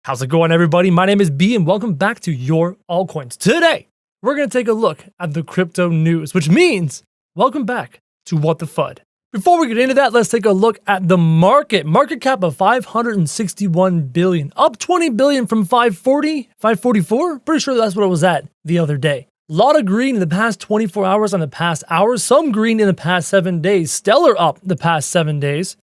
How's it going, everybody? My name is B and welcome back to Your Altcoins. Today, we're going to take a look at the crypto news, which means welcome back to What the FUD. Before we get into that, let's take a look at the market. Market cap of 561 billion, up 20 billion from 540, 544. Pretty sure that's what it was at the other day. A lot of green in the past 24 hours on the past hours, some green in the past 7 days. Stellar up the past 7 days.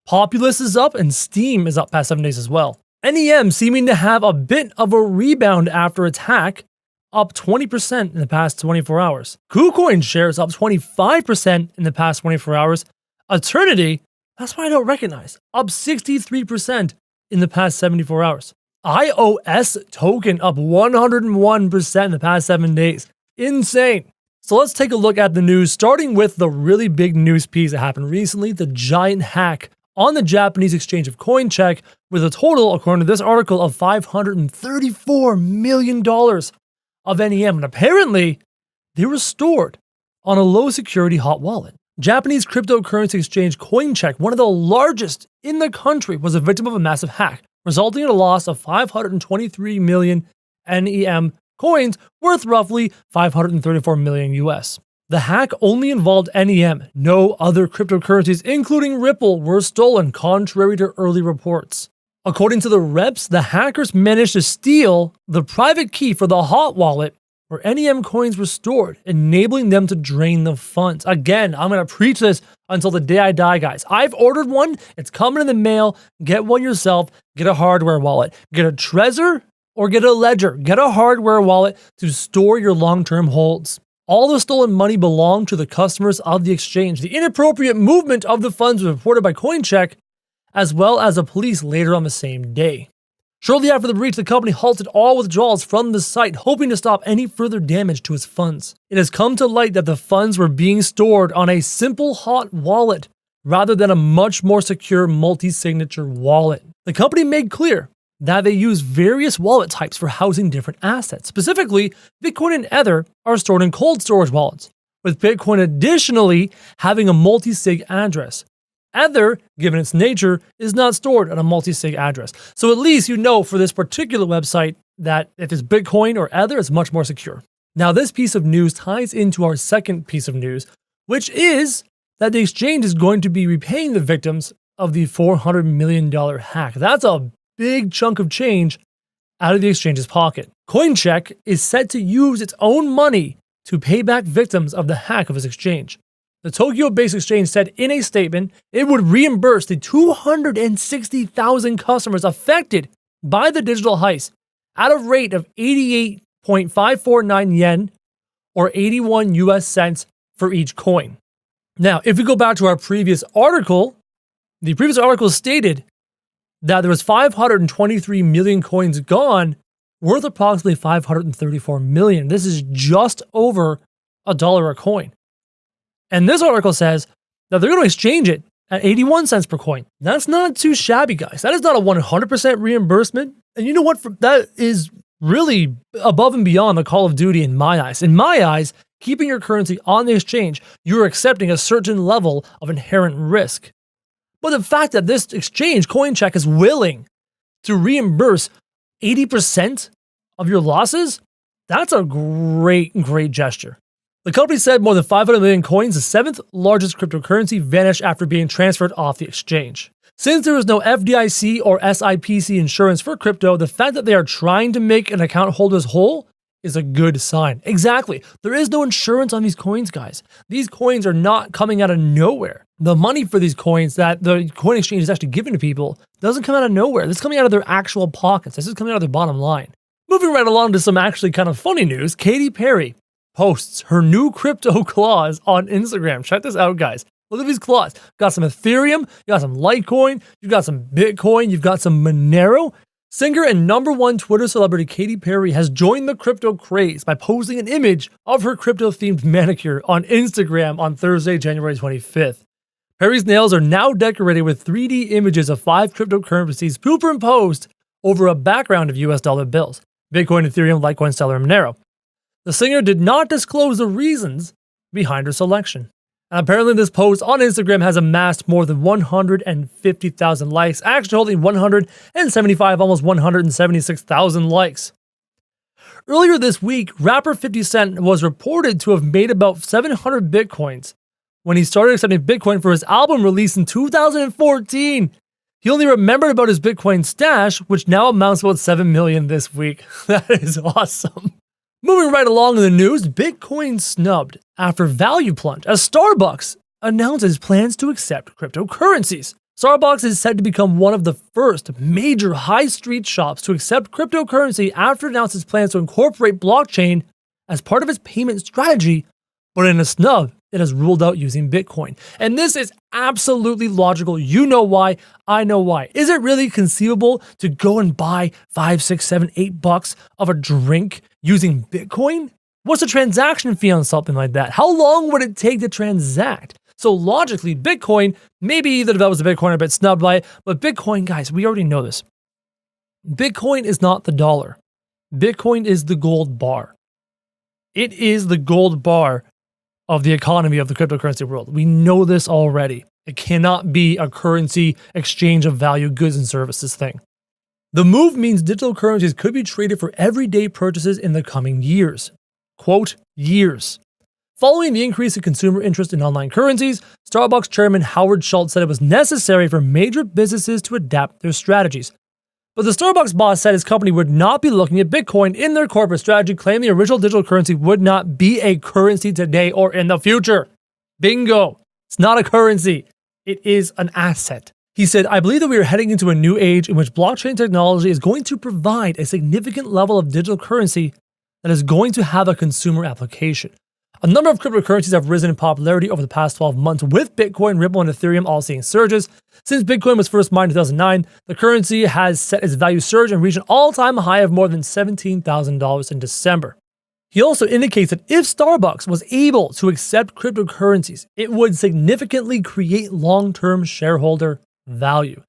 Populous is up and Steam is up past 7 days as well. NEM seeming to have a bit of a rebound after its hack, up 20% in the past 24 hours. KuCoin shares up 25% in the past 24 hours. Eternity, that's what I don't recognize, up 63% in the past 74 hours. iOS token up 101% in the past 7 days. Insane. So let's take a look at the news, starting with the really big news piece that happened recently, the giant hack on the Japanese exchange of Coincheck, with a total, according to this article, of $534 million of NEM. And apparently, they were stored on a low-security hot wallet. Japanese cryptocurrency exchange Coincheck, one of the largest in the country, was a victim of a massive hack, resulting in a loss of 523 million NEM coins, worth roughly 534 million US. The hack only involved NEM. No other cryptocurrencies, including Ripple, were stolen, contrary to early reports. According to the reps, the hackers managed to steal the private key for the hot wallet where NEM coins were stored, enabling them to drain the funds. Again, I'm going to preach this until the day I die, guys. I've ordered one. It's coming in the mail. Get one yourself. Get a hardware wallet. Get a Trezor or get a Ledger. Get a hardware wallet to store your long-term holds. All the stolen money belonged to the customers of the exchange. The inappropriate movement of the funds was reported by Coincheck, as well as the police later on the same day. Shortly after the breach, the company halted all withdrawals from the site, hoping to stop any further damage to its funds. It has come to light that the funds were being stored on a simple hot wallet rather than a much more secure multi-signature wallet. The company made clear that they use various wallet types for housing different assets. Specifically, Bitcoin and Ether are stored in cold storage wallets, with Bitcoin additionally having a multi-sig address. Ether, given its nature, is not stored on a multi-sig address. So at least you know for this particular website that if it's Bitcoin or Ether, it's much more secure. Now, this piece of news ties into our second piece of news, which is that the exchange is going to be repaying the victims of the $400 million hack. That's a big chunk of change out of the exchange's pocket. Coincheck is set to use its own money to pay back victims of the hack of its exchange. The Tokyo-based exchange said in a statement it would reimburse the 260,000 customers affected by the digital heist at a rate of 88.549 yen or 81 US cents for each coin. Now, if we go back to our previous article, the previous article stated that there was 523 million coins gone, worth approximately 534 million. This is just over $1 a coin. And this article says that they're going to exchange it at 81 cents per coin. That's not too shabby, guys. That is not a 100% reimbursement. And you know what? That is really above and beyond the Call of Duty in my eyes. In my eyes, keeping your currency on the exchange, you're accepting a certain level of inherent risk. But the fact that this exchange, Coincheck, is willing to reimburse 80% of your losses, that's a great gesture. The company said more than 500 million coins, the seventh largest cryptocurrency, vanished after being transferred off the exchange. Since there is no FDIC or SIPC insurance for crypto, the fact that they are trying to make an account holders whole is a good sign. Exactly. There is no insurance on these coins, guys. These coins are not coming out of nowhere. The money for these coins that the coin exchange is actually giving to people doesn't come out of nowhere. This is coming out of their actual pockets. This is coming out of their bottom line. Moving right along to some actually kind of funny news, Katy Perry posts her new crypto claws on Instagram. Check this out, guys. Look at these claws. Got some Ethereum, you got some Litecoin, you got some Bitcoin, you've got some Monero. Singer and #1 Twitter celebrity Katy Perry has joined the crypto craze by posting an image of her crypto-themed manicure on Instagram on Thursday, January 25th. Perry's nails are now decorated with 3D images of 5 cryptocurrencies superimposed over a background of US dollar bills: Bitcoin, Ethereum, Litecoin, Stellar, and Monero. The singer did not disclose the reasons behind her selection. And apparently this post on Instagram has amassed more than 150,000 likes, actually holding 175, almost 176,000 likes. Earlier this week, rapper 50 Cent was reported to have made about 700 Bitcoins when he started accepting Bitcoin for his album released in 2014. He only remembered about his Bitcoin stash, which now amounts to about 7 million this week. That is awesome. Moving right along in the news, Bitcoin snubbed after value plunge as Starbucks announces plans to accept cryptocurrencies. Starbucks is said to become one of the first major high street shops to accept cryptocurrency after it announced its plans to incorporate blockchain as part of its payment strategy, but in a snub, it has ruled out using Bitcoin. And this is absolutely logical. You know why, I know why. Is it really conceivable to go and buy $5, $6, $7, $8 of a drink using Bitcoin? What's the transaction fee on something like that? How long would it take to transact? So logically, Bitcoin, maybe the developers of Bitcoin are a bit snubbed by it, but Bitcoin, guys, we already know this. Bitcoin is not the dollar. Bitcoin is the gold bar. It is the gold bar of the economy of the cryptocurrency world. We know this already. It cannot be a currency exchange of value, goods and services thing. The move means digital currencies could be traded for everyday purchases in the coming years. Quote, years. Following the increase in consumer interest in online currencies, Starbucks chairman Howard Schultz said it was necessary for major businesses to adapt their strategies. But the Starbucks boss said his company would not be looking at Bitcoin in their corporate strategy, claiming the original digital currency would not be a currency today or in the future. Bingo. It's not a currency. It is an asset. He said, I believe that we are heading into a new age in which blockchain technology is going to provide a significant level of digital currency that is going to have a consumer application. A number of cryptocurrencies have risen in popularity over the past 12 months, with Bitcoin, Ripple, and Ethereum all seeing surges. Since Bitcoin was first mined in 2009, the currency has set its value surge and reached an all-time high of more than $17,000 in December. He also indicates that if Starbucks was able to accept cryptocurrencies, it would significantly create long-term shareholder value.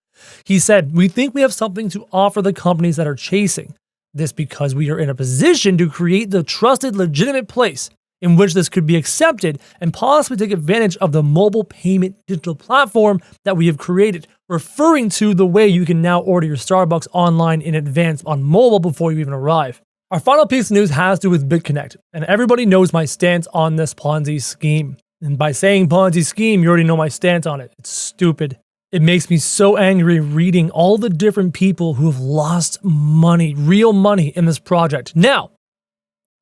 He said, we think we have something to offer the companies that are chasing this because we are in a position to create the trusted, legitimate place in which this could be accepted and possibly take advantage of the mobile payment digital platform that we have created, referring to the way you can now order your Starbucks online in advance on mobile before you even arrive. Our final piece of news has to do with Bitconnect, and everybody knows my stance on this Ponzi scheme. And by saying Ponzi scheme, you already know my stance on it. It's stupid. It makes me so angry reading all the different people who have lost money, real money in this project. Now,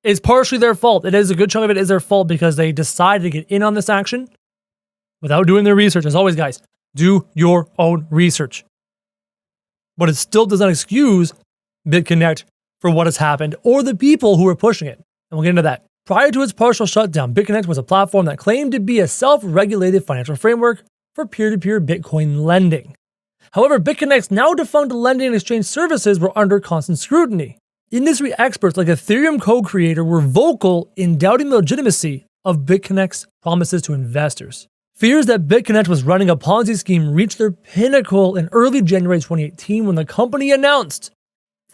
it's partially their fault. It is a good chunk of it is their fault because they decided to get in on this action without doing their research. As always, guys, do your own research. But it still does not excuse Bitconnect for what has happened or the people who are pushing it. And we'll get into that. Prior to its partial shutdown, Bitconnect was a platform that claimed to be a self-regulated financial framework for peer-to-peer Bitcoin lending. However, Bitconnect's now defunct lending and exchange services were under constant scrutiny. Industry experts like Ethereum co-creator were vocal in doubting the legitimacy of Bitconnect's promises to investors. Fears that Bitconnect was running a Ponzi scheme reached their pinnacle in early January 2018 when the company announced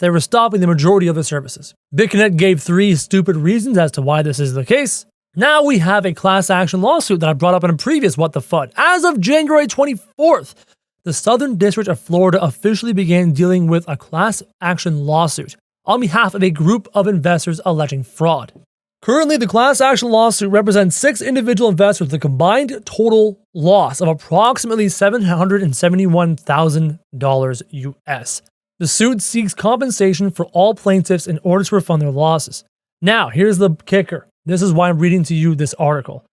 they were stopping the majority of the services. Bitconnect gave 3 stupid reasons as to why this is the case. Now we have a class action lawsuit that I brought up in a previous What the FUD. As of January 24th, the Southern District of Florida officially began dealing with a class action lawsuit on behalf of a group of investors alleging fraud. Currently, the class action lawsuit represents 6 individual investors with a combined total loss of approximately $771,000 US. The suit seeks compensation for all plaintiffs in order to refund their losses. Now, here's the kicker. This is why I'm reading to you this article.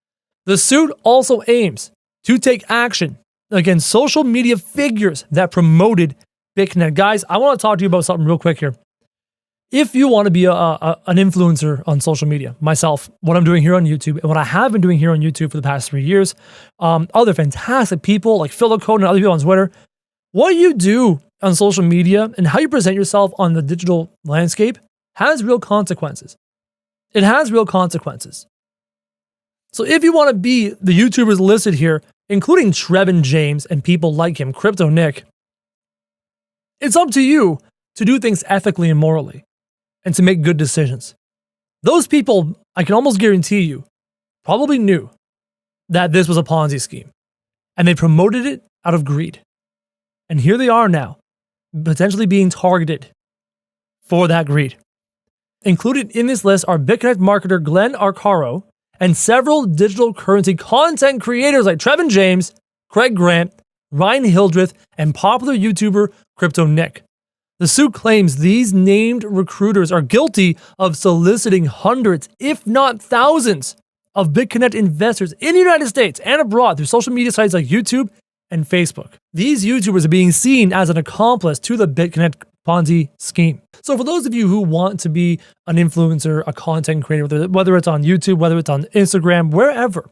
The suit also aims to take action against social media figures that promoted Bitconnect. Guys, I want to talk to you about something real quick here. If you want to be an influencer on social media, myself, what I'm doing here on YouTube, and what I have been doing here on YouTube for the past 3 years, other fantastic people like Phil Code and other people on Twitter, what you do on social media and how you present yourself on the digital landscape has real consequences. It has real consequences. So if you want to be the YouTubers listed here, including Trevin James and people like him, Crypto Nick, it's up to you to do things ethically and morally, and to make good decisions. Those people, I can almost guarantee you, probably knew that this was a Ponzi scheme, and they promoted it out of greed. And here they are now, potentially being targeted for that greed. Included in this list are Bitconnect marketer Glenn Arcaro and several digital currency content creators like Trevin James, Craig Grant, Ryan Hildreth, and popular YouTuber Crypto Nick. The suit claims these named recruiters are guilty of soliciting hundreds, if not thousands, of Bitconnect investors in the United States and abroad through social media sites like YouTube and Facebook. These YouTubers are being seen as an accomplice to the Bitconnect Ponzi scheme. So for those of you who want to be an influencer, a content creator, whether it's on YouTube, whether it's on Instagram, wherever,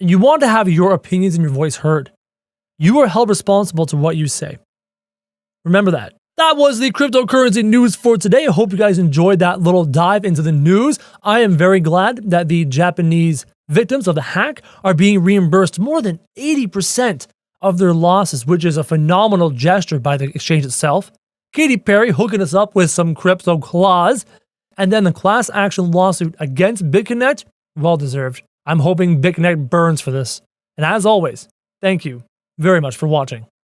and you want to have your opinions and your voice heard, you are held responsible to what you say. Remember that. That was the cryptocurrency news for today. I hope you guys enjoyed that little dive into the news. I am very glad that the Japanese victims of the hack are being reimbursed more than 80% of their losses, which is a phenomenal gesture by the exchange itself. Katy Perry hooking us up with some crypto clause, and then the class action lawsuit against Bitconnect, well deserved. I'm hoping Bitconnect burns for this. And as always, thank you very much for watching.